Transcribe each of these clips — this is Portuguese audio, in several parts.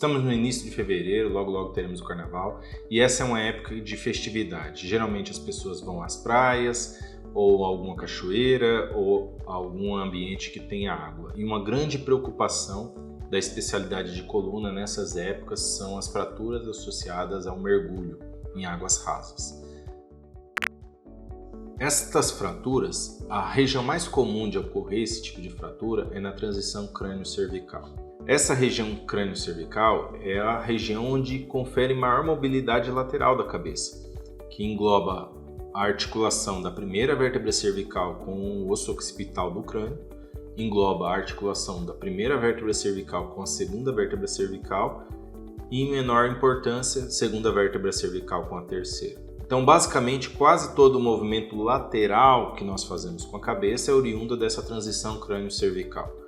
Estamos no início de fevereiro, logo logo teremos o carnaval, e essa é uma época de festividade. Geralmente as pessoas vão às praias, ou alguma cachoeira, ou algum ambiente que tenha água. E uma grande preocupação da especialidade de coluna nessas épocas são as fraturas associadas ao mergulho em águas rasas. Estas fraturas, a região mais comum de ocorrer esse tipo de fratura é na transição crânio-cervical. Essa região crânio-cervical é a região onde confere maior mobilidade lateral da cabeça, que engloba a articulação da primeira vértebra cervical com o osso occipital do crânio, engloba a articulação da primeira vértebra cervical com a segunda vértebra cervical e, em menor importância, segunda vértebra cervical com a terceira. Então, basicamente, quase todo o movimento lateral que nós fazemos com a cabeça é oriundo dessa transição crânio-cervical.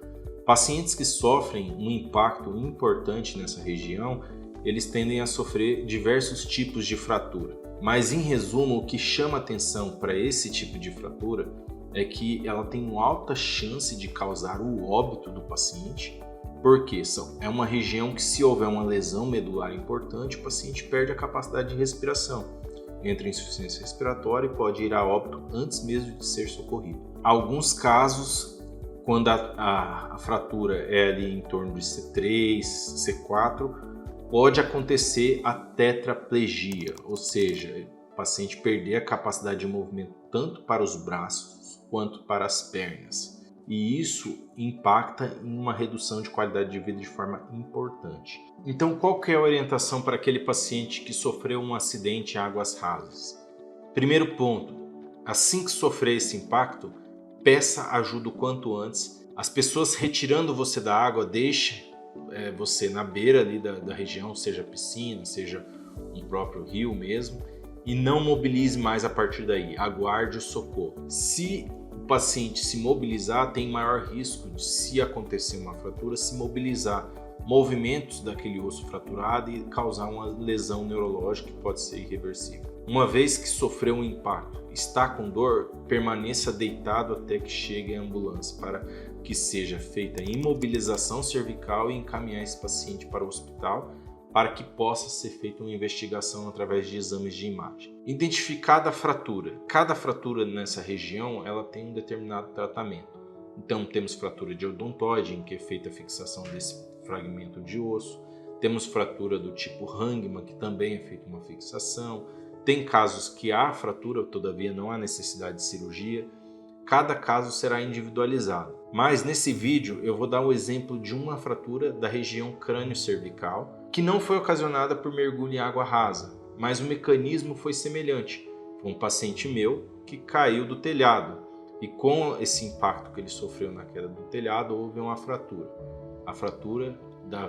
Pacientes que sofrem um impacto importante nessa região, eles tendem a sofrer diversos tipos de fratura. Mas, em resumo, o que chama atenção para esse tipo de fratura é que ela tem uma alta chance de causar o óbito do paciente, porque é uma região que, se houver uma lesão medular importante, o paciente perde a capacidade de respiração, entra em insuficiência respiratória e pode ir a óbito antes mesmo de ser socorrido. Alguns casos, quando a fratura é ali em torno de C3, C4, pode acontecer a tetraplegia, ou seja, o paciente perder a capacidade de movimento tanto para os braços quanto para as pernas. E isso impacta em uma redução de qualidade de vida de forma importante. Então, qual que é a orientação para aquele paciente que sofreu um acidente em águas rasas? Primeiro ponto, assim que sofrer esse impacto, peça ajuda o quanto antes. As pessoas retirando você da água, deixe você na beira ali da região, seja piscina, seja um próprio rio mesmo, e não mobilize mais a partir daí, aguarde o socorro. Se o paciente se mobilizar, tem maior risco de, se acontecer uma fratura, se mobilizar movimentos daquele osso fraturado e causar uma lesão neurológica que pode ser irreversível. Uma vez que sofreu um impacto, está com dor, permaneça deitado até que chegue a ambulância para que seja feita a imobilização cervical e encaminhar esse paciente para o hospital para que possa ser feita uma investigação através de exames de imagem. Identificada a fratura, cada fratura nessa região ela tem um determinado tratamento. Então temos fratura de odontoide, em que é feita a fixação desse fragmento de osso. Temos fratura do tipo Hangman, que também é feita uma fixação. Tem casos que há fratura, todavia não há necessidade de cirurgia. Cada caso será individualizado. Mas nesse vídeo eu vou dar o exemplo de uma fratura da região crânio-cervical que não foi ocasionada por mergulho em água rasa, mas o mecanismo foi semelhante. Foi um paciente meu que caiu do telhado e com esse impacto que ele sofreu na queda do telhado houve uma fratura. A fratura da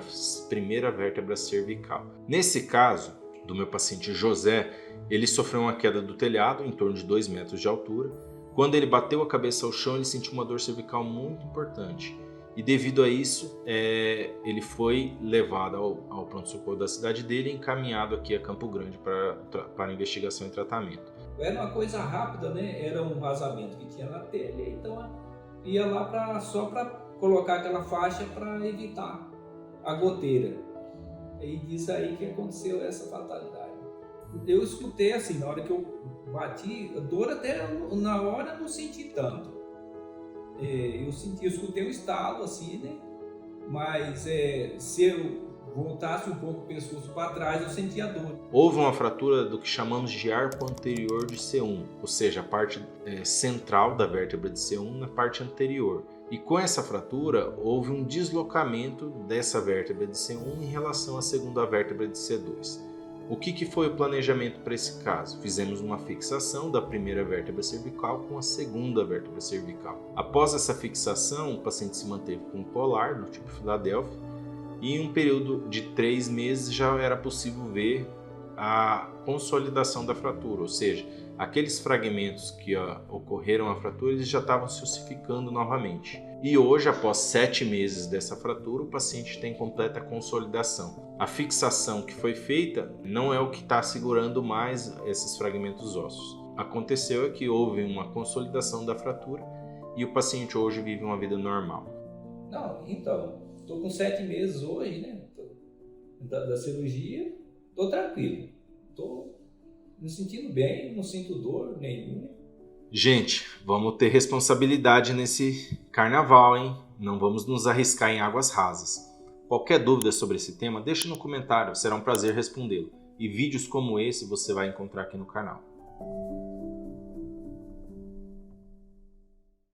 primeira vértebra cervical. Nesse caso do meu paciente José, ele sofreu uma queda do telhado em torno de 2 metros de altura. Quando ele bateu a cabeça ao chão, ele sentiu uma dor cervical muito importante. E devido a isso, ele foi levado ao pronto-socorro da cidade dele e encaminhado aqui a Campo Grande para investigação e tratamento. Era uma coisa rápida, né? Era um vazamento que tinha na telha, então ia lá só para colocar aquela faixa para evitar a goteira. E disso aí que aconteceu essa fatalidade. Eu escutei assim, na hora que eu bati, a dor até na hora não senti tanto. Eu escutei um estalo assim, né? Mas se eu voltasse um pouco o pescoço para trás, eu sentia dor. Houve uma fratura do que chamamos de arco anterior de C1, ou seja, a parte central da vértebra de C1 na parte anterior. E com essa fratura, houve um deslocamento dessa vértebra de C1 em relação à segunda vértebra de C2. O que foi o planejamento para esse caso? Fizemos uma fixação da primeira vértebra cervical com a segunda vértebra cervical. Após essa fixação, o paciente se manteve com um colar do tipo Filadélfia e em um período de 3 meses já era possível ver a consolidação da fratura, ou seja, aqueles fragmentos que ocorreram a fratura eles já estavam se ossificando novamente. E hoje, após 7 meses dessa fratura, o paciente tem completa consolidação. A fixação que foi feita não é o que está segurando mais esses fragmentos ósseos. Aconteceu que houve uma consolidação da fratura e o paciente hoje vive uma vida normal. Não, então, estou com 7 meses hoje, né? da cirurgia, tô tranquilo. Tô me sentindo bem, não sinto dor nenhuma. Gente, vamos ter responsabilidade nesse carnaval, hein? Não vamos nos arriscar em águas rasas. Qualquer dúvida sobre esse tema, deixe no comentário, será um prazer respondê-lo. E vídeos como esse você vai encontrar aqui no canal.